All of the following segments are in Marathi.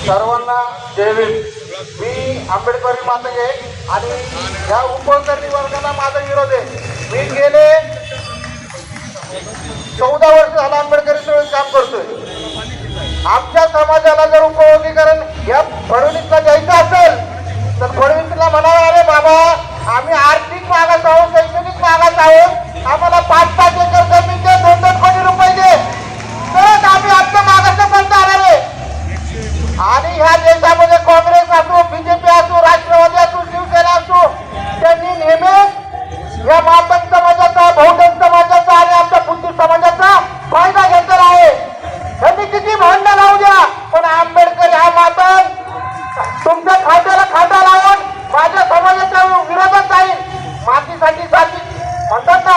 सर्वांना जय भीम. मी आंबेडकरी मातंगे आणि या उपकरणी वर्गाला माझा विरोध आहे. मी गेले 14 वर्ष झालं आंबेडकरी सेवेत काम करतोय. आमच्या समाजाला जर उपयोगीकरण या फडणवीसला द्यायचं असेल तर फडणवीसला म्हणावं, अरे बाबा आम्ही आर्थिक मागास आहोत, शैक्षणिक मागास आहोत, आम्हाला 5-5 एकर जमीन दे, 2-2 कोटी रुपये दे, तरच आम्ही आमच्या मागासापर्यंत आणार आहे. आणि ह्या देशामध्ये काँग्रेस असो, बीजेपी असो, राष्ट्रवादी असो, शिवसेना असो, त्यांनी नेहमीच या मातंग समाजाचा, बहुजन समाजाचा आणि आमच्या बुद्धी समाजाचा फायदा घेतलेला आहे. त्यांनी किती भांडण लावू द्या, पण आंबेडकर हा मातंग तुमच्या खात्याला खाता लावून माझ्या समाजाच्या विरोधात जाईल. मातीसाठी जाती म्हणतात ना,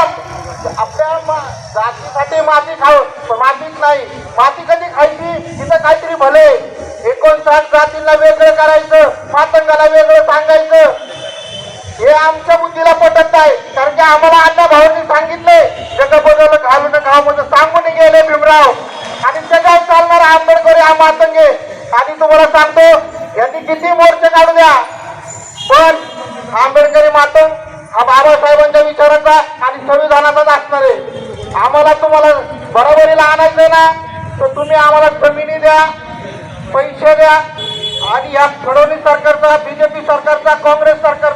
आपल्या जातीसाठी माती खाऊ, पण मातीच नाही. माती कधी खायची, तिथं काहीतरी भले. 59 जातींना वेगळं करायचं, मातंगाला वेगळं सांगायचं, हे आमच्या बुद्धीला पटत नाही. कारण की आम्हाला अण्णा भाऊंनी सांगितले, जग बदल घालून खाऊ म्हणजे सांगून गेले भीमराव. आणि जगात चालणारा आंबेडकर हा मातंगे. आणि तुम्हाला सांगतो, यांनी किती मोर्चे काढू द्या, पण आंबेडकरी मातंग हा बाबासाहेबांच्या विचाराचा आणि संविधानाचाच असणार आहे. आम्हाला तुम्हाला बरोबरीला आणायचंय ना, तर तुम्ही आम्हाला जमिनी द्या, पैसे द्या. आणि या फडणवीस सरकारचा, बीजेपी सरकारचा, काँग्रेस सरकार